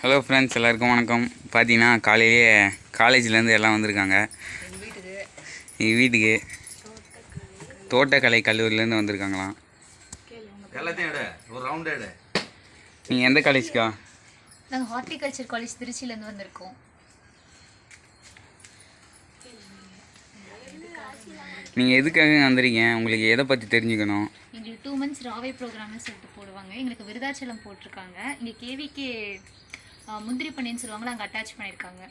Hello friends, எல்லாருக்கும் வணக்கம். பார்த்தீங்கன்னா காலையிலேயே காலேஜ்லேருந்து எல்லாம் வந்திருக்காங்க. எங்கள் வீட்டுக்கு தோட்டக்கலை கல்லூரியிலேருந்து வந்திருக்காங்களாம். நீங்கள் எந்த காலேஜ்க்கா? நாங்கள் ஹார்டிகல்ச்சர் காலேஜ் திருச்சியிலேருந்து வந்திருக்கோம். நீங்கள் எதுக்காக வந்திருக்கீங்க? உங்களுக்கு எதை பற்றி தெரிஞ்சுக்கணும்? எங்களுக்கு 2 months ராவே ப்ரோக்ராம்னு சொல்லிட்டு போடுவாங்க. எங்களுக்கு விருதாச்சலம் போட்டிருக்காங்க. இங்கே கேவிகே முந்திரி பண்ணின்னு சொல்லுவாங்களா, அங்கே அட்டாச் பண்ணியிருக்காங்க.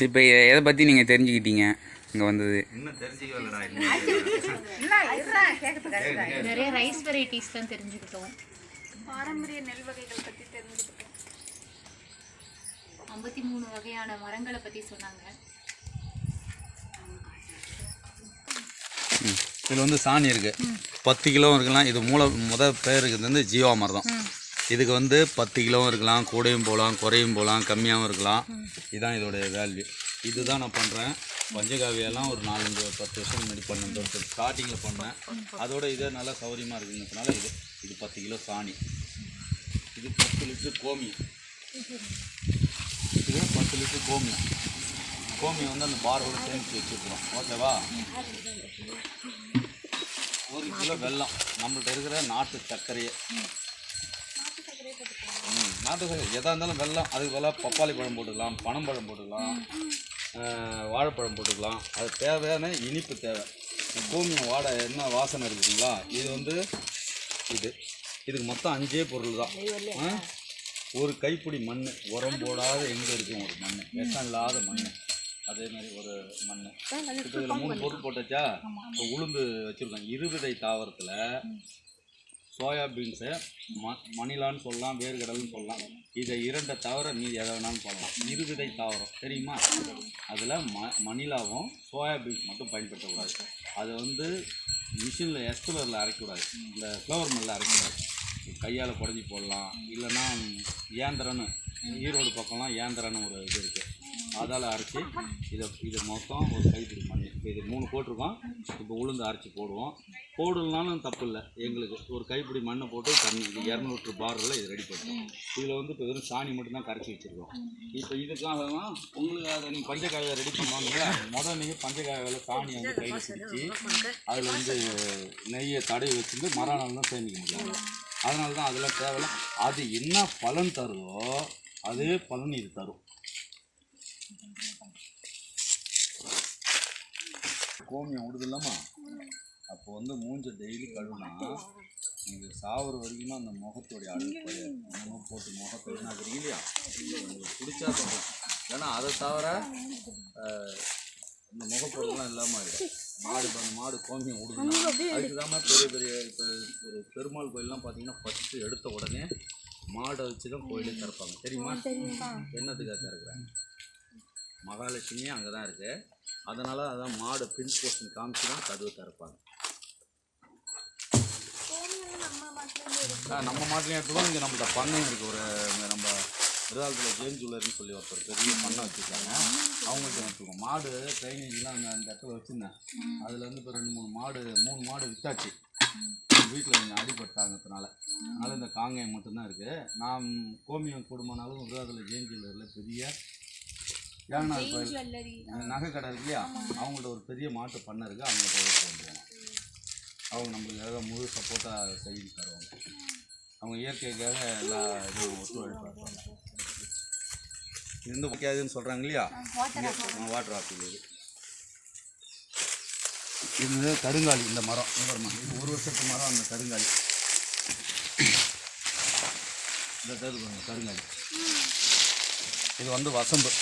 இப்போ எதை பற்றி நீங்கள் தெரிஞ்சுக்கிட்டீங்க இங்கே வந்தது? நிறைய ரைஸ் வெரைட்டிஸ்லாம் தெரிஞ்சுக்கிட்டோம். பாரம்பரிய நெல் வகைகள் பற்றி தெரிஞ்சுக்கிட்டோம். 53 வகையான மரங்களை பற்றி சொன்னாங்க. இதில் வந்து சாணி இருக்குது, 10 கிலோ இருக்கலாம். இது முதல் பேர் இருக்குது வந்து ஜீவாமிர்தம். இதுக்கு வந்து 10 கிலோவும் இருக்கலாம், கூடையும் போகலாம், குறையும் போகலாம், கம்மியாகவும் இருக்கலாம். இதுதான் இதோடைய வேல்யூ. இதுதான் நான் பண்ணுறேன். பஞ்சகாவியெல்லாம் ஒரு 4-10 வருஷம் முன்னாடி பண்ணேன். ஸ்டார்டிங்கில் பண்ணேன். அதோட இதே நல்லா சௌகரியமாக இருக்குங்கிறதுனால இது 10 கிலோ சாணி. இது 10 லிட்டர் கோமியம். இது 10 லிட்டர் கோமியம். கோமியம் வந்து அந்த பாரோடு சேமித்து வச்சுருக்கோம். ஓகேவா? 1 கிலோ வெல்லம். நம்மள்ட்ட இருக்கிற நாட்டு சர்க்கரையே, நாட்டு சர்க்கரை எதாக இருந்தாலும் வெல்லம். அதுக்கு பதிலாக பப்பாளி பழம் போட்டுக்கலாம், பனம்பழம் போட்டுக்கலாம், வாழைப்பழம் போட்டுக்கலாம். அது தேவையான இனிப்பு தேவை. கோமியம் வாடை என்ன வாசனை இருக்குதுங்களா? இது வந்து இதுக்கு மொத்தம் 5 பொருள் தான். ஒரு கைப்பிடி மண், உரம் போடாத எங்கே இருக்கும் ஒரு மண், விஷம் இல்லாத மண். அதே மாதிரி ஒரு மண். இப்போ இதில் 3 பொருள் போட்டாச்சா? இப்போ உளுந்து வச்சுருக்கோம். இருவிதை தாவரத்தில் சோயாபீன்ஸு, மணிலான்னு சொல்லலாம், வேர்கடல்னு சொல்லலாம். இதை 2 தவிர மீதி எதை வேணாலும் போடலாம். இருவிதை தாவரம் தெரியுமா? அதில் மணிலாவும் சோயாபீன்ஸ் மட்டும் பயன்படுத்தக்கூடாது. அதை வந்து மிஷினில் எஸ்குலரில் அரைக்கக்கூடாது, இந்த ஃப்ளவர் மில்லில் அரைக்கக்கூடாது. கையால் குடஞ்சி போடலாம். இல்லைன்னா ஏந்திரன்னு, ஈரோடு பக்கம்லாம் ஏந்திரன்னு ஒரு இது இருக்குது, அதால் அரைச்சி இது மொத்தம் ஒரு கைப்பிடி மண். இப்போ இது 3 போட்டிருக்கோம். இப்போ உளுந்து அரைச்சி போடலனாலும் தப்பு இல்லை. எங்களுக்கு ஒரு கைப்பிடி மண்ணை போட்டு தண்ணி, இது 200 லிட்டர் பாரில் இது ரெடி பண்ணுறோம். இதில் வந்து இப்போ வெறும் சாணி மட்டும்தான் கரைச்சி வச்சுருக்கோம். இப்போ இதுக்காக தான் உங்களுக்கு அதை நீங்கள் பஞ்சகாயை ரெடி பண்ணுவாங்க. நீங்கள் பஞ்சகாயில் சாணியை வந்து கையில் பிடிச்சி அதில் வந்து நெய்யை தடவி வச்சுட்டு மறுநாள் தான் சேமிக்க முடியாது. அதனால தான் அதெல்லாம் தேவையில்லை. அது என்ன பலன் தருதோ அதே பலன் இது தரும். கோமியம் விடுதில்லாமா? அப்போ வந்து மூஞ்ச டெய்லி கழுவுனா நீங்கள் சாவர வரைக்கும் அந்த முகத்தோடைய அழுகு குறையாது. நம்ம போட்டு முகத்தை வீணாக்குறீங்க இல்லையா? உங்களுக்கு பிடிச்சா சொல்கிறேன். ஏன்னா அதை தவிர இந்த முகப்பொருள்லாம் இல்லாமல் ஆகிடும். மாடு கோமியம் விடுதுன்னா அதுக்கு தான் பெரிய இப்போ ஒரு பெருமாள் கோயிலெலாம் பார்த்தீங்கன்னா ஃபஸ்ட்டு எடுத்த உடனே மாடை வச்சு தான் கோயிலே திறப்பாங்க. தெரியுமா? என்னத்துக்காக திறக்கிறாங்க? மகாலட்சுமியே அங்கே தான் இருக்குது. அதனால் அதான் மாடு பிரின்ஸ் போஸ்டிங் காமிச்சு தான் கதவு திறப்பாங்க. நம்ம மாட்டிலையும் எடுத்துக்கோம். இங்கே நம்மள்ட்ட பண்ணையும் இருக்குது. ஒரு இங்கே நம்ம விருதாலத்தில் ஜேம்ஸ் ஜுவல்லரின்னு சொல்லி ஒருத்தர் பெரிய பண்ணை வச்சுருக்காங்க. அவங்கள்ட்ட எடுத்துக்கோம். மாடு ட்ரைனிங்லாம் அந்த இடத்துல வச்சுருந்தேன். அதில் வந்து இப்போ 3 மாடு வித்தாச்சு. வீட்டில் கொஞ்சம் அடிபட்டாங்கிறதுனால. அதனால் இந்த காங்கேயம் மட்டும்தான் இருக்குது. நான் கோமியம் குடும்பம்னாலும் விருதாலத்தில் ஜேம்ஸ் ஜுவல்லரியில் பெரிய யாகநாத் கோயில் நகை கடை இருக்கு இல்லையா? அவங்கள்ட்ட ஒரு பெரிய மாட்டு பண்ணை இருக்குது. அவங்க போய் வந்துடுவாங்க. அவங்க நம்மளுக்காக முழு சப்போர்ட்டாக செய்து தருவாங்க. அவங்க இயற்கைக்காக எல்லா இதுவும் ஒத்துழைப்பாங்க. இது வந்து வைக்காதுன்னு சொல்கிறாங்க இல்லையா? Water apple. இது கருங்காலி. இந்த மரம் இது 1 வருஷத்து மரம். அந்த கருங்காலி இந்த கருங்காலி. இது வந்து வசம்பு.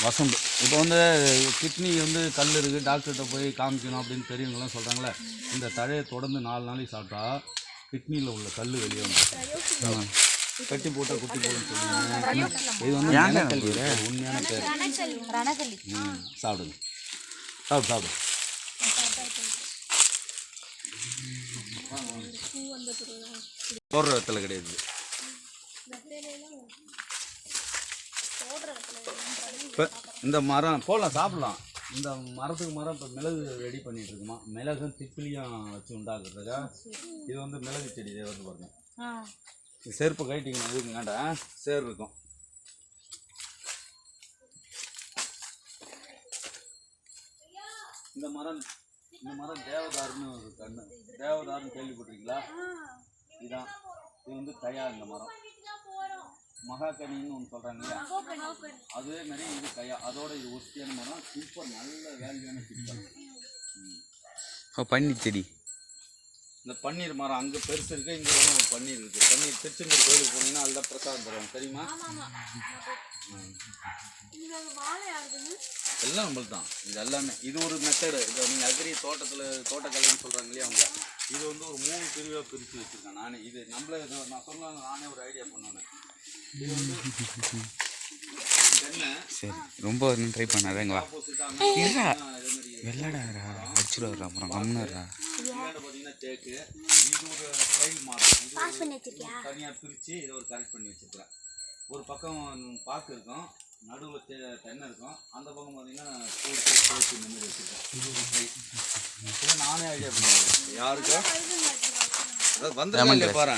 வசம்பு. இப்போ வந்து கிட்னி வந்து கல் இருக்குது, டாக்டர்கிட்ட போய் காமிக்கணும் அப்படின்னு பெரியவங்களாம் சொல்கிறாங்களே. இந்த தழையை தொடர்ந்து 4 நாளைக்கு சாப்பிட்டா கிட்னியில் உள்ள கல் வெளியே வந்து கட்டி போட்டால் குட்டி போடுன்னு சொல்லுவாங்க. இது வந்து உண்மையான பேர். சாப்பிடுங்க, சாப்பிடு. போடுற இடத்துல கிடையாது. இப்போ இந்த மரம் போடலாம், சாப்பிடலாம். இந்த மரத்துக்கு மரம் இப்போ மிளகு ரெடி பண்ணிட்டு இருக்குமா, மிளகும் திப்பிலியும் வச்சு உண்டாக்குறதுக்கா. இது வந்து மிளகு செடி வந்து பாருங்க. செருப்பு கைட்டிங்கன்னா இருக்குங்காண்டா சேர் இருக்கும். இந்த மரம் தேவதாருன்னு ஒரு கண்ணு. தேவதாருன்னு கேள்விப்பட்டிருக்கீங்களா? இதுதான் இது வந்து கயா. இந்த மரம் மகாகனின்னு ஒன்று சொல்கிறாங்க. அதே மாதிரி இது கயா. அதோட இது ஒஸ்தியான மரம். சூப்பர், நல்ல வேல்யூவான சிப்பர். பன்னீர் செடி. இந்த பன்னீர் மரம் அங்கே பெருசு இருக்குது, இங்கே ஒரு பன்னீர் இருக்குது. பன்னீர் திருச்செந்தூர் கோயிலுக்கு போனீங்கன்னா அதில் பிரசாதம் தருவாங்க, தெரியுமா? எல்லாம் நம்மளுக்கு தான் இது எல்லாமே. இது ஒரு மெத்தடு. இதை நீங்கள் அக்ரி தோட்டக்கலைன்னு சொல்கிறாங்க இல்லையா அவங்க, இது வந்து ஒரு 3 பிரிவாக பிரித்து வச்சுருக்கேன் நானே. இது நம்மளே நான் சொன்னாங்க, நானே ஒரு ஐடியா பண்ணுவேன். இது வந்து சரி, ரொம்ப ட்ரை பண்ணாதேங்களா? வெள்ளாடா அடிச்சுடுவாரா அப்புறம் கம்முனாரா. பார்த்தீங்கன்னா தேக்கு. இது ஒரு ட்ரைல் மாடல். இது தனியாக பிரித்து இதை ஒரு கரெக்ட் பண்ணி வச்சுருக்கிறேன். ஒரு பக்கம் பாக்கு இருக்கும், நடுவில் தென்னை இருக்கும், அந்த பக்கம் பார்த்தீங்கன்னா கோச்சு இந்த மாதிரி வச்சுருக்கேன். இது ஒரு ட்ரை. இதை நானே ஐடியா பண்ணுவேன். யாருக்கா அதாவது வந்து பாரு,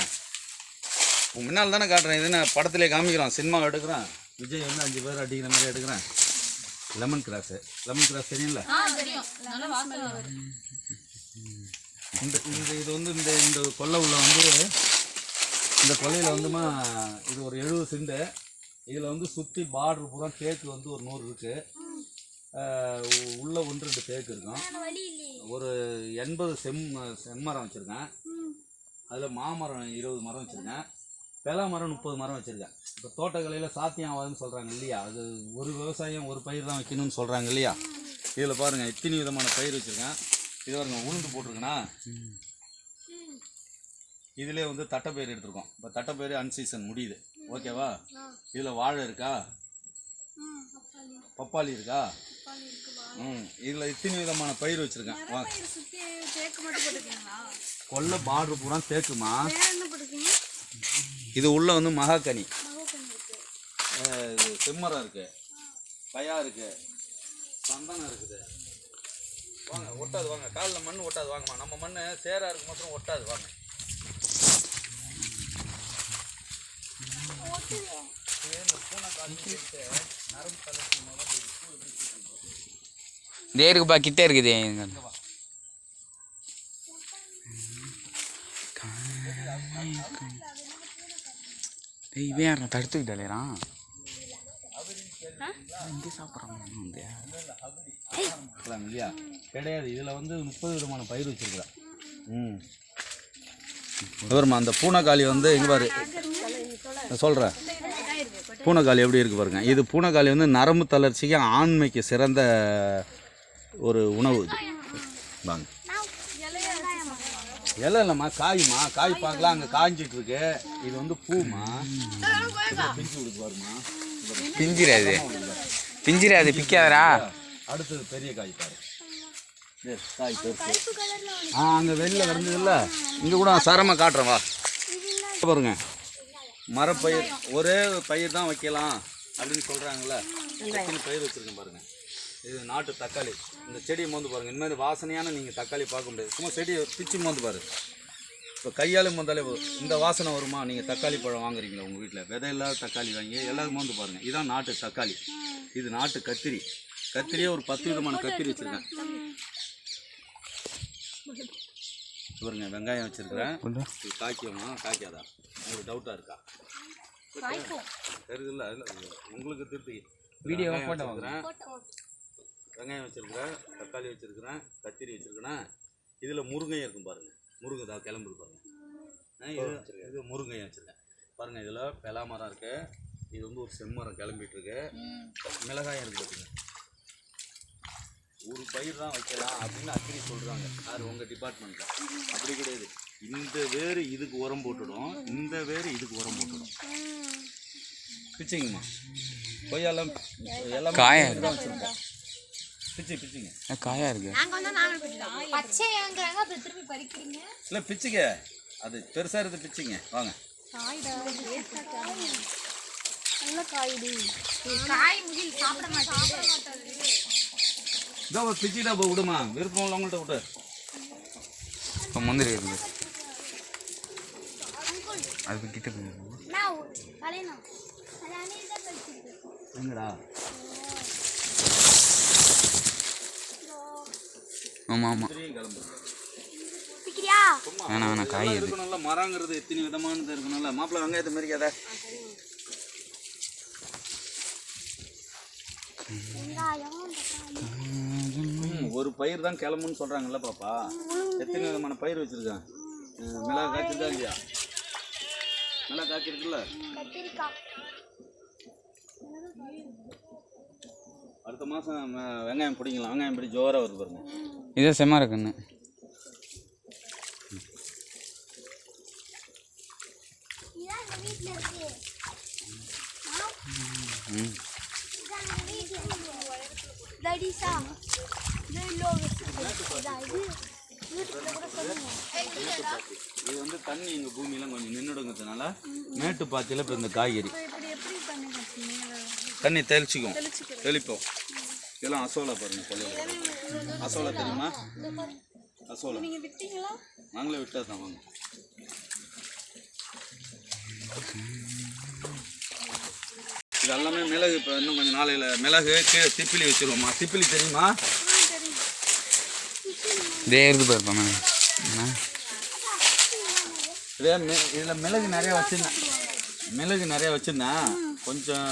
முன்னால் தானே காட்டுறேன். இது நான் படத்திலே காமிக்கிறோம், சினிமா எடுக்கிறேன். விஜய் வந்து 5 பேர் அடிக்கிற மாதிரி எடுக்கிறேன். லெமன் கிராஸ் தெரியும்ல? இது வந்து இந்த கொல்லை உள்ள வந்து இந்த கொல்லையில் வந்துமா இது ஒரு 70 சென்ட். இதில் வந்து சுற்றி பார்டர் பூரா தேக்கு வந்து ஒரு 100 இருக்குது. உள்ளே 1-2 தேக்கு இருக்கும். ஒரு 80 செம்மரம் வச்சுருக்கேன். அதில் மாமரம் 20 மரம் வச்சுருக்கேன். பெலா மரம் 30 மரம் வச்சுருக்கேன். இப்போ தோட்டக்கலையில் சாத்தியம் ஆகாதுன்னு சொல்கிறாங்க இல்லையா, அது ஒரு விவசாயம் ஒரு பயிர் தான் வைக்கணும்னு சொல்கிறாங்க இல்லையா. இதில் பாருங்கள் இத்தனை விதமான பயிர் வச்சுருக்கேன். இது பாருங்க உளுந்து போட்டிருக்கேன்னா, இதிலே வந்து தட்டைப்பயிர் எடுத்துருக்கோம். இப்போ தட்டைப்பயிர் அன்சீசன் முடியுது, ஓகேவா? இதில் வாழை இருக்கா, பப்பாளி இருக்கா, இதில் இத்தனை விதமான பயிர் வச்சுருக்கேன். கொல்லை பார்டர் பூரா தேக்குமா. இது உள்ள வந்து மகாகனி, செம்மரம் இருக்குது, கயா இருக்குது, சந்தனம் இருக்குது. வாங்க ஒட்டாது, வாங்க காலில் மண் ஒட்டாது, வாங்கம்மா. நம்ம மண் சேராக இருக்கு மாத்திரம் ஒட்டாது, வாங்க. இதே இருக்குப்பா, கிட்டே இருக்குது. இவன் தடுத்துக்கிட்டாலேரான் இங்கே சாப்பிட்றாங்க இல்லையா? கிடையாது. இதில் வந்து 30 விதமான பயிர் வச்சுருக்குறேன். வருமா அந்த பூனைக்காளி வந்து எங்கே பாரு சொல்கிறேன். பூனைக்காளி எப்படி இருக்குது பாருங்க. இது பூனைக்காளி வந்து நரம்பு தளர்ச்சிக்கு ஆண்மைக்கு சிறந்த ஒரு உணவு. இது வாங்க. இலை இல்லைம்மா, காய்மா. காய் பார்க்கலாம், அங்கே காய்ஞ்சிட்டு இருக்கு. இது வந்து பூமா, பிஞ்சு கொடுக்கு பாருமா. பிஞ்சிராது பிக்காதரா. அடுத்தது பெரிய காய் பாரு. காய் பெருசு. அங்கே வெளில கிடந்ததில்ல, இங்கே கூட சரமாக காட்டுறேன் வா. பாருங்க மரப்பயிர், ஒரே பயிர் தான் வைக்கலாம் அப்படின்னு சொல்கிறாங்களே, எத்தனை பயிர் வச்சுருக்கேன் பாருங்கள். இது நாட்டு தக்காளி. இந்த செடியை மோந்து பாருங்கள். இந்த மாதிரி வாசனையான நீங்கள் தக்காளி பார்க்க முடியாது. சும்மா செடியை பிச்சு மோந்து பாரு. இப்போ கையால் மோந்தாலே இந்த வாசனை வருமா? நீங்கள் தக்காளி பழம் வாங்குறீங்களா உங்கள் வீட்டில்? விதை இல்லாத தக்காளி வாங்கி எல்லாரும் மோந்து பாருங்கள். இதுதான் நாட்டு தக்காளி. இது நாட்டு கத்திரி. கத்திரியே ஒரு 10 விதமான கத்திரி வச்சுருக்கேன். பாருங்க வெங்காயம் வச்சுருக்கிறேன். இது காய்க்குமா காய்க்காதா உங்களுக்கு டவுட்டாக இருக்கா? தெரியுதுல்ல, இல்லை உங்களுக்கு திருப்தி. வீடியோ போட்டு வாங்குறேன். வெங்காயம் வச்சுருக்கிறேன், தக்காளி வச்சுருக்கிறேன், கத்திரி வச்சுருக்கிறேன். இதில் முருங்கையும் இருக்கும் பாருங்கள். முருங்கை தான் கிளம்புது பாருங்கள். இது முருங்கையும் வச்சுருக்கேன் பாருங்கள். இதில் பெலா மரம் இருக்குது. இது வந்து ஒரு செம்மரம் கிளம்பிட்டுருக்கு. மிளகாயம் இருக்குது பார்த்துங்க. ஒரு பயிர் தான் வைக்கலாம் அப்படின்னு அக்ரி சொல்கிறாங்க. யார் உங்கள் டிபார்ட்மெண்ட்டில்? அப்படி கிடையாது. இந்த வேறு இதுக்கு உரம் போட்டுடும், இந்த வேறு இதுக்கு உரம் போட்டுடும். பிச்சிங்கம்மா கொய்யாலாம் எல்லாம் காயாக தான் வச்சுருக்கோம். பிச்சிங்க காயாக இருக்கு. இல்லை பிச்சுங்க, அது பெருசாக இருக்குது. பிச்சிங்க வாங்க. இதான் ஒரு பிச்சிட்டா போய் விடுமா, விருப்பம் உள்ளவங்கள்ட்ட விட்டு. இப்போ முந்திரி இருக்குது, அது கிட்ட போயிருக்கோம். எங்கடா? ஆமாம் ஆமாம், கிளம்பு. வேணாம் வேணாம், காய் இது இருக்கணும்ல, மரங்கிறது எத்தனை விதமானது இருக்கணும்ல. மாப்பிள்ளை வெங்காயத்தை மாதிரி கதை. ஒரு பயிர் தான் கிளம்புன்னு சொல்றாங்கல்ல பாப்பா. எத்தனை விதமான பயிர் வச்சிருக்கேன். மிளகா காய்ச்சிருக்கா இல்லையா? மிளகா காய்ச்சிருக்குல்ல. அடுத்த மாதம் வெங்காயம் பிடிக்கலாம். வெங்காயம் பிடி ஜோராக வருது பாருங்க. இதே செம்மா இருக்குன்னு. இது வந்து தண்ணி எங்கள் பூமியெல்லாம் கொஞ்சம் நின்றுடுங்கிறதுனால மேட்டு பாத்தியில் இப்போ இந்த காய்கறி தண்ணி தெளிப்போம். இதெல்லாம் அசோலா பாருங்க, கொல்லையில் அசோலா தெரியுமா? அசோலா நாங்களே விட்டது தான். வாங்க, இது எல்லாமே மிளகு. இப்போ இன்னும் கொஞ்சம் நாளையில் மிளகு கீழே திப்பிலி வச்சுருவோம்மா. திப்பிலி தெரியுமா? இதே இருந்து போயிருப்போம் இதே இதில் மிளகு நிறையா வச்சுருந்தேன். கொஞ்சம்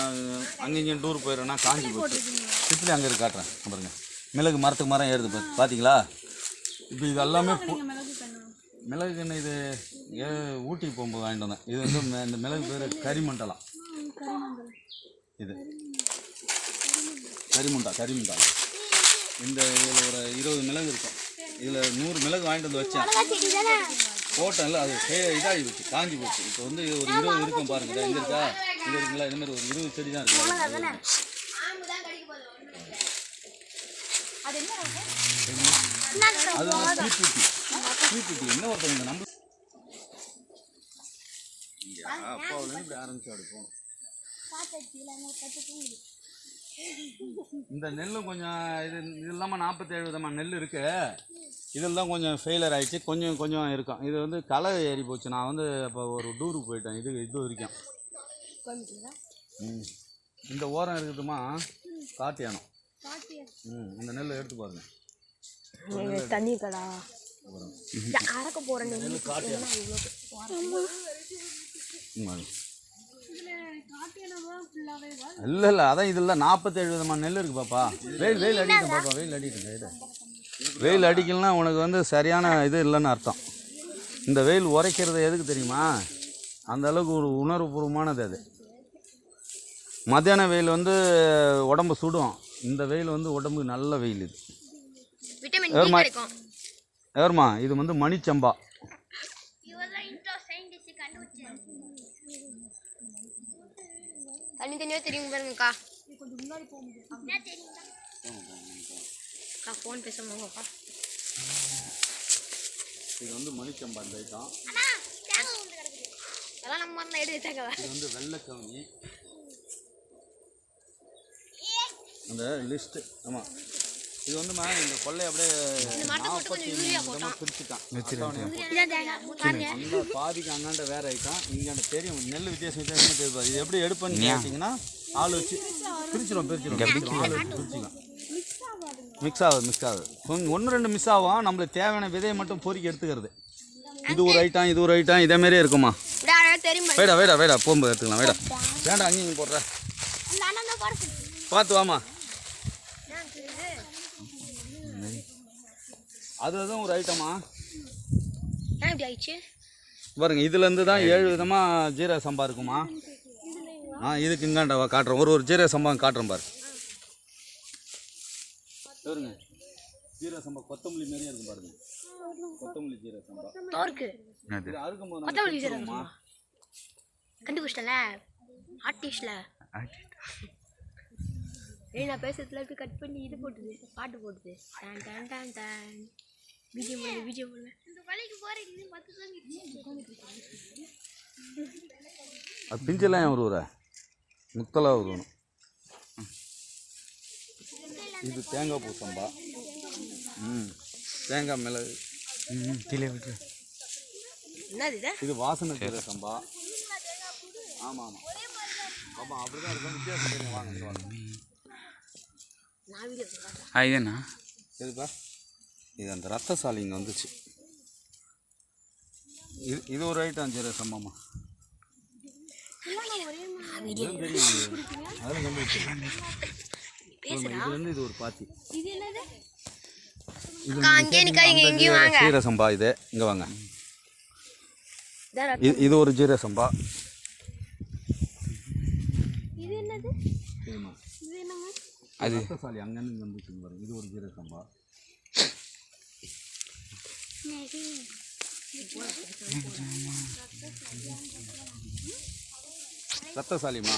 அங்கேயும் டூர் போயிடுறேன்னா காஞ்சி போச்சு. திப்பிலி அங்கே இருக்கு, காட்டுறேன் பாருங்க. மிளகு மரத்துக்கு மரம் ஏறுது பார்த்தீங்களா? இப்போ இது எல்லாமே மிளகு கன்று. இது ஊட்டிக்கு போகும்போது வாங்கிட்டு வந்தேன். இது வந்து இந்த மிளகு பேர் கரிமண்டலம். இது கரிமுண்டா. இந்த இதில் ஒரு 20 மிளகு இருக்கும். இதில் 100 மிளகு வாங்கிட்டு வந்து வச்சேன். போட்டேன்ல, அது இதாகி போச்சு, காஞ்சி போச்சு. இப்போ வந்து ஒரு 20 இருக்கும் பாருங்க. இங்கே இருக்கா? இங்கே இருக்குங்களா? இதுமாதிரி ஒரு 20 செடி தான் இருக்கு. அது ஸ்வீட் என்ன ஒருத்தவங்க நம்ம அப்பாவிலேருந்து இப்படி ஆரம்பிச்சு அடுப்போம். இந்த நெல்லும் கொஞ்சம் இது இல்லாமல் 47 விதமான நெல் இருக்கு. இதெல்லாம் கொஞ்சம் ஃபெயிலர் ஆகிடுச்சு. கொஞ்சம் இருக்கும். இது வந்து களை ஏறி போச்சு. நான் வந்து அப்போ ஒரு டூருக்கு போயிட்டேன். இது வரைக்கும் இந்த ஓரம் இருக்குதுமா, காட்டியானம். இந்த நெல்லை எடுத்து பாருங்க. தண்ணி கடா அறக்க போற நெல் காட்டியானம். இல்லை அதான் இதில் 47 விதமான நெல் இருக்குது பாப்பா. வெயில் அடிக்கணும் பாப்பா, வெயில் அடிக்கலன்னா உனக்கு வந்து சரியான இது இல்லைன்னு அர்த்தம். இந்த வெயில் உரைக்கிறது எதுக்கு தெரியுமா? அந்த அளவுக்கு ஒரு உணர்வுபூர்வமானது அது. மத்தியான வெயில் வந்து உடம்பு சுடும். இந்த வெயில் வந்து உடம்புக்கு நல்ல வெயில். இது எவருமா? இது வந்து மணிச்சம்பா. தனித்தனியாக தெரியும் பாருங்கக்கா. ஃபோன் பேசுவாங்கக்கா. இது வந்து மணிச்சம்பா. இந்த ஐட்டம் அதெல்லாம் நம்ம மரம் எடுத்து வச்சாங்க. இது வந்து வெள்ளைக்கவனி. அந்த லிஸ்ட்டு. ஆமாம், இது வந்து இந்த கொள்ளை அப்படியே 40 பிரிச்சுட்டான். அந்த பாதிக்கு அண்ணாண்ட வேற ஐட்டம், இங்கே தெரியும் நெல் வித்தியாசம் தெரியுது. இது எப்படி எடுப்பேன்னு கேட்டிங்கன்னா ஆள் வச்சு பிரிச்சிடும். ஆள் வச்சு பிரிச்சுக்கலாம். மிக்ஸ் ஆகுது. கொஞ்சம் 1-2 மிஸ் ஆகும். நம்மளுக்கு தேவையான விதையை மட்டும் பொறுக்கி எடுத்துக்கிறது. இது ஒரு ஐட்டம் இதேமாரியே இருக்குமா? வைடா போகும்போது எடுத்துக்கலாம். வேண்டாம் அங்கேயும் போடுற பார்த்து வாமா. அதுதான் ஒரு ஐட்டமா பாருங்க. இதுலேருந்து தான் 7 விதமாக ஜீரக சம்பா இருக்குமா. இதுக்கு இங்காண்ட காட்டுறோம். ஒரு ஜீரக சம்பா காட்டுறோம் பாரு. பாருங்க, ஜீரக சம்பா கொத்தமல்லி மாதிரியே இருக்கும் பாருங்க. கொத்தமல்லி ஜீரக சம்பா இது அறுக்கும்போது கண்டுபிடிச்சிட்டல ஆர்டிஸ்ட்ல நான் பேசுறதுல இப்படி கட் பண்ணி இது போட்டுது, பாட்டு போட்டுது. விஜயம் அது பிஞ்செல்லாம் ஏன் உருவுற? முத்தலாக உருவணும். இது தேங்காய் பூ சம்பா. தேங்காய் மிளகு. கீழே விட்டு. இது வாசனை ஜீரக சம்பா. ஆமாம் ஆமாம் ஆமாம், அப்படி தான் இருக்கும். வித்தியாசம் தெரியும். வாங்க இங்கே வாங்க. இதுண்ணா சரிப்பா, இது அந்த ரத்தசாலி இங்கே வந்துச்சு. இது ஒரு ஐட்டம் ஜீரக சம்பாமா. தெரியும், அதெல்லாம் கண்டுபிடிச்சிருக்கேன். இதுலேருந்து இது ஒரு பாத்தி. ஜீரக சம்பா. இது இங்கே வாங்க. இது ஒரு ஜீரக சம்பா. அது ரத்தசாலி அங்கேருந்து இங்கே வந்துச்சு பாருங்க. இது ஒரு ஜீரக சம்பா. ரத்தசாலிமா.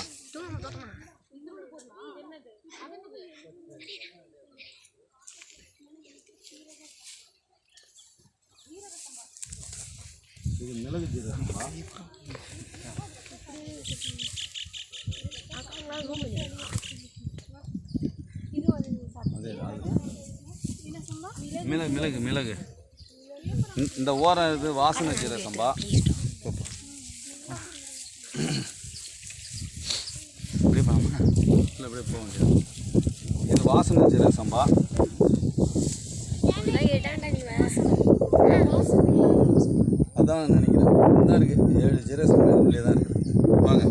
இது மிளகு ஜீரக சம்பா. மிளகு மிளகு மிளகு. இந்த ஓரம் இது வாசனை ஜீரக சம்பா. இப்படி பாமா இல்லை இப்படியே போக முடியாது. இது வாசனை ஜீரக சம்பா. அதான் நினைக்கிறேன். இதான் இருக்குது 7 ஜீரக சம்பா இதுலேயே தான் இருக்குது. வாங்க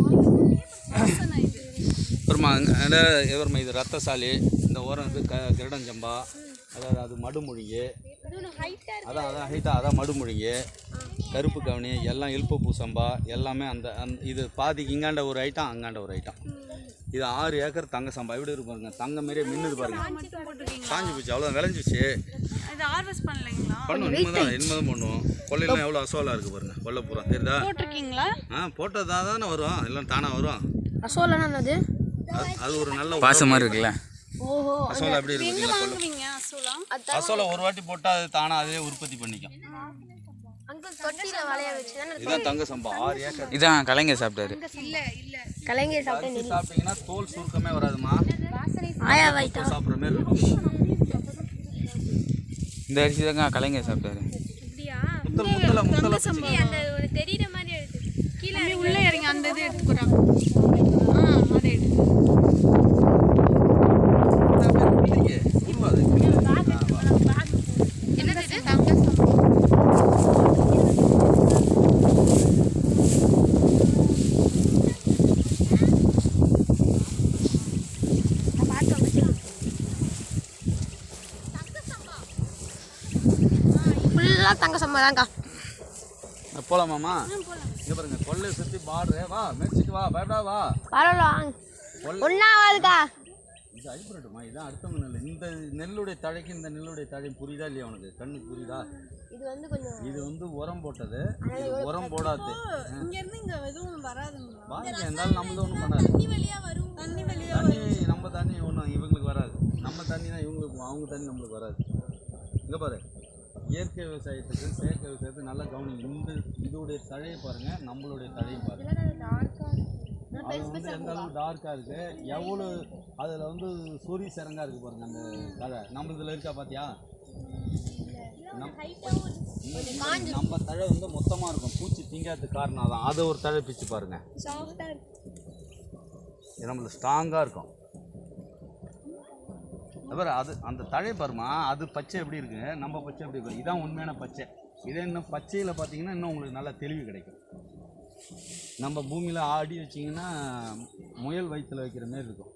வருமா எவருமா. இது ரத்தசாலி. இந்த ஓரம் வந்து கிரடஞ்சம்பா. அதாவது அது மடுமொழிங்க. அதான் ஹைட்டாக அதான் மடுமொழிங்க. கருப்பு கவனி எல்லாம் இழுப்பு பூ சம்பா எல்லாமே அந்த இது பாதிக்கு இங்காண்ட ஒரு ஐட்டம், அங்காண்ட ஒரு ஐட்டம். இது 6 ஏக்கர் தங்க சம்பா. எப்படி இருக்கு பாருங்க. தங்க மாரியே மின்னுது பாருங்க. காஞ்சி போச்சு, அவ்வளோதான் விளைஞ்சிச்சு. பண்ணுவோம். இனிமேதான் பண்ணுவோம். கொள்ளையெல்லாம் எவ்வளோ அசோலாக இருக்குது பாருங்க. கொல்லை பூரா தெரியுதா? போட்டதா தானே வரும், எல்லாம் தானாக வரும். அது ஒரு நல்ல பாசமாக இருக்குல்ல. அசோலா எப்படி இருக்கு? அசோலா ஒரு வாட்டி போட்டால் அது தானாக அதே உற்பத்தி பண்ணிக்கும். இதுதான் தங்க சம்பா 6 ஏக்கர். இதான் கலைஞர் சாப்பிட்டாரு. சாப்பிட்டீங்கன்னா தோல் சுருக்கமே வராதுமா. சாப்பிட்ற மாதிரி இருக்கும். இந்த அரிசி தாங்க கலைஞர் சாப்பிட்டாரு. முத்தல முத்தல தெரியுற மாதிரி எடுத்து கீழே உள்ள இறங்கி அந்த இது எடுத்துக்கிறாங்க. அதை எடுத்து தங்க சம்பா தான்க்கா. போலாமாம்மா? இங்கே பாருங்க, கொள்ளை சுற்றி பாடுற. வா மேய்ச்சிட்டு வா, பயப்படா வா. ஒன்னாவதுக்கா இது ஹைப்ரிட்டுமா. இதுதான் அடுத்த நெல். இந்த நெல்லுடைய தழைக்கு இந்த நெல்லுடைய தழை புரியுதா இல்லையா உனக்கு? கண்ணு புரியுதா? இது வந்து உரம் போட்டது. இது உரம் போடாது. பாருங்க, இருந்தாலும் நம்மளது ஒன்றும் பண்ணாது. தண்ணி நம்ம தண்ணி ஒன்றும் இவங்களுக்கு வராது. நம்ம தண்ணி தான் இவங்களுக்கு, அவங்க தண்ணி நம்மளுக்கு வராது. இங்கே பாரு, இயற்கை விவசாயத்துக்கு செயற்கை விவசாயத்துக்கு நல்லா கவனிங்க. இதோடைய தழையை பாருங்கள், நம்மளுடைய தழையும் பாருங்கள். அது வந்து எந்த அளவுக்கு டார்க்காக இருக்குது, எவ்வளோ அதில் வந்து சொறி சிறங்காக இருக்குது பாருங்கள். அந்த தழை நம்ம இதில் இருக்கா பார்த்தியா? நம்ம தழை வந்து மொத்தமாக இருக்கும். பூச்சி திங்காததுக்கு காரணம் தான். அதை ஒரு தழை பிச்சு பாருங்கள், நம்மளுக்கு ஸ்ட்ராங்காக இருக்கும். அப்புறம் அது அந்த தழை பாருமா, அது பச்சை எப்படி இருக்குது, நம்ம பச்சை எப்படி இருக்குது. இதுதான் உண்மையான பச்சை. இதே இன்னும் பச்சையில் பார்த்தீங்கன்னா இன்னும் உங்களுக்கு நல்லா தெளிவு கிடைக்கும். நம்ம பூமியில் ஆடி வச்சிங்கன்னா முயல் வயிற்றில் வைக்கிற மாரி இருக்கும்.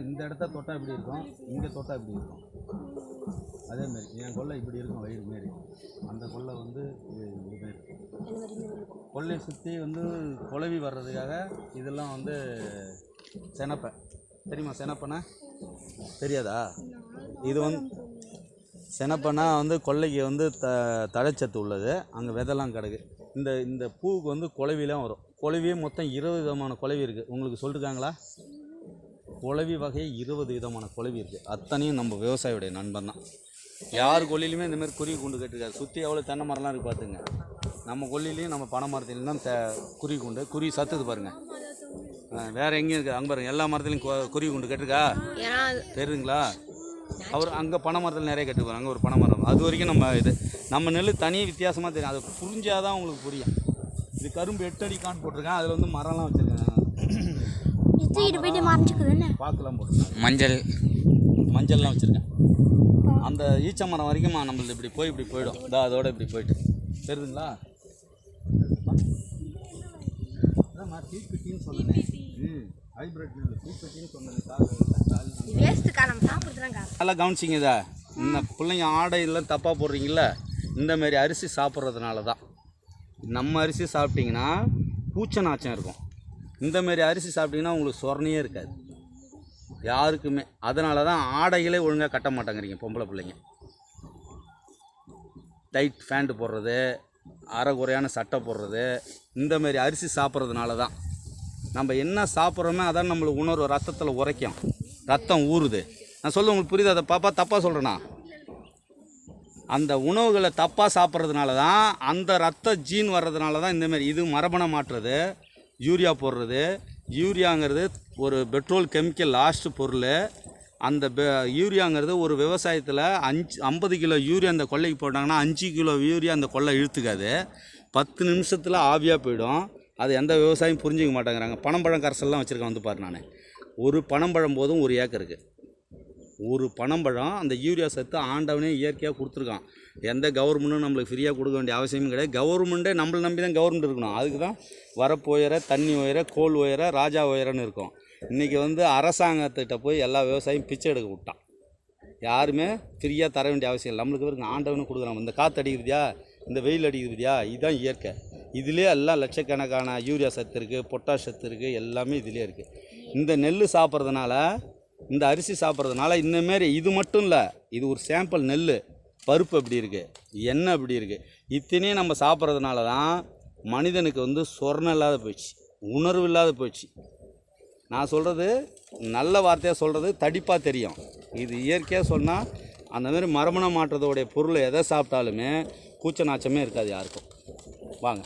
இந்த இடத்த தொட்டால் இப்படி இருக்கும், இங்கே தொட்டால் இப்படி இருக்கும். அதேமாரி என் கொள்ளை இப்படி இருக்கும், வயிறு மாரி. அந்த கொள்ளை வந்து இதுமாரி கொள்ளையை சுற்றி வந்து குழவி வர்றதுக்காக இதெல்லாம் வந்து செனப்பை. தெரியுமா செனப்பைனா? தெரியாதா? இது வந்து செனப்பைனா வந்து கொள்ளைக்கு வந்து தழைச்சத்து உள்ளது. அங்கே விதெல்லாம் கிடக்கு. இந்த பூவுக்கு வந்து குளவிலாம் வரும். குளவியே மொத்தம் 20 விதமான குளவி இருக்குது. உங்களுக்கு சொல்லிருக்காங்களா? குளவி வகை 20 விதமான குளவி இருக்குது. அத்தனையும் நம்ம விவசாயியுடைய நண்பன் தான். யார் கொல்லிலையுமே இந்தமாதிரி குருவி கூண்டு கட்டிருக்காரு. சுற்றி எவ்வளோ தென்னை மரம்லாம் இருக்குது பார்த்துங்க. நம்ம கொல்லிலையும் நம்ம பனை மரத்துலையும் தான் குருவி கூண்டு. குருவி சத்துது பாருங்கள். வேறு எங்கேயும் இருக்குது அங்கே பாருங்க எல்லா மரத்துலையும் குருவி குண்டு கட்டிருக்கா ஏன்னா தெரியுதுங்களா? அவர் அங்கே பனை மரத்தில் நிறைய கட்டுப்பாரு. அங்கே ஒரு பனை மரம், அது வரைக்கும் நம்ம நெல் தனி வித்தியாசமாக தெரியும். அது புரிஞ்சாதான் உங்களுக்கு புரியும். இது கரும்பு 8 அடி கான் போட்டிருக்கேன். அதில் வந்து மரம்லாம் வச்சுருக்கேன். போயிட்டு மறைஞ்சிக்குதுன்னு பாக்கெல்லாம் போட்டிருக்கேன். மஞ்சள்லாம் வச்சுருக்கேன். அந்த ஈச்ச மரம் வரைக்கும் நம்மளது இப்படி போயிடும். அதோட இப்படி போயிட்டு தெரியுதுங்களா? தீப்பெட்டின்னு சொன்னேன். ஹைப்ரிட் தீப்பெட்டின்னு சொன்னேன். வேஸ்ட்டுக்கா நம்ம சாப்பிட்றதுலாம் நல்லா கவனிச்சிங்க. இதை இந்த பிள்ளைங்க ஆடையெல்லாம் தப்பாக போடுறீங்கள, இந்தமாரி அரிசி சாப்பிட்றதுனால தான். நம்ம அரிசி சாப்பிட்டிங்கன்னா பூச்ச நாச்சம் இருக்கும். இந்தமாரி அரிசி சாப்பிட்டிங்கன்னா உங்களுக்கு சொரணையே இருக்காது யாருக்குமே. அதனால தான் ஆடைகளே ஒழுங்காக கட்ட மாட்டேங்கிறீங்க பொம்பளை பிள்ளைங்க. டைட் ஃபேண்ட்டு போடுறது, அரைகுறையான சட்டை போடுறது, இந்தமாரி அரிசி சாப்பிட்றதுனால தான். நம்ம என்ன சாப்பிட்றோமோ அதான் நம்மளுக்கு உணர்வு ரத்தத்தில் உரைக்கும். ரத்தம் ஊறுது. நான் சொல்ல உங்களுக்கு புரியுது? அதை பாப்பா தப்பாக சொல்கிறேன்னா, அந்த உணவுகளை தப்பாக சாப்பிட்றதுனால தான் அந்த ரத்த ஜீன் வர்றதுனால தான் இந்தமாரி இது மரபணு மாற்றுறது, யூரியா போடுறது. யூரியாங்கிறது ஒரு பெட்ரோல் கெமிக்கல் லாஸ்ட்டு பொருள். அந்த யூரியாங்கிறது ஒரு விவசாயத்தில் 50 கிலோ யூரியா அந்த கொல்லைக்கு போட்டாங்கன்னா 5 கிலோ யூரியா அந்த கொல்லை இழுத்துக்காது. 10 நிமிஷத்தில் ஆவியாக போயிடும். அது எந்த விவசாயம் புரிஞ்சிக்க மாட்டேங்கிறாங்க. பனம்பழம் கரைசல்லாம் வச்சுருக்கேன் வந்து பாரு. நான் ஒரு பனம்பழம் போதும் 1 ஏக்கருக்கு. ஒரு பனம்பழம் அந்த யூரியா சத்து ஆண்டவனே இயற்கையாக கொடுத்துருக்கான். எந்த கவர்மெண்ட்டும் நம்மளுக்கு ஃப்ரீயாக கொடுக்க வேண்டிய அவசியமும் கிடையாது. கவர்மெண்ட்டே நம்மளை நம்பி தான் கவர்மெண்ட் இருக்கணும். அதுக்கு தான் வரப்பு உயர, தண்ணி உயர, கோல் உயர, ராஜா உயரன்னு இருக்கும். இன்றைக்கி வந்து அரசாங்கத்திட்ட போய் எல்லா விவசாயியும் பிச்சை எடுக்க விட்டான். யாருமே ஃப்ரீயாக தர வேண்டிய அவசியம் இல்லை. நம்மளுக்கு இருக்கு ஆண்டவனும் கொடுக்குறான். இந்த காற்று அடிக்கிறதியா, இந்த வெயில் அடிக்கிறதியா, இதுதான் இயற்கை. இதிலே எல்லாம் லட்சக்கணக்கான யூரியா சத்து இருக்குது, பொட்டாஷ் சத்து இருக்குது, எல்லாமே இதிலே இருக்குது. இந்த நெல் சாப்பிட்றதுனால, இந்த அரிசி சாப்பிட்றதுனால இந்தமாரி இது மட்டும் இல்லை, இது ஒரு சாம்பிள். நெல் பருப்பு எப்படி இருக்குது, எண்ணெய் எப்படி இருக்குது, இத்தனையும் நம்ம சாப்பிட்றதுனால தான் மனிதனுக்கு வந்து சொர்ணம் இல்லாத போயிடுச்சு, உணர்வு இல்லாத போயிடுச்சு. நான் சொல்கிறது நல்ல வார்த்தையாக சொல்கிறது தடிப்பாக தெரியும். இது இயற்கையாக சொன்னால் அந்தமாரி மரபணு மாற்றத்தோடைய பொருள் எதை சாப்பிட்டாலுமே கூச்ச நாச்சமே இருக்காது யாருக்கும். வாங்க.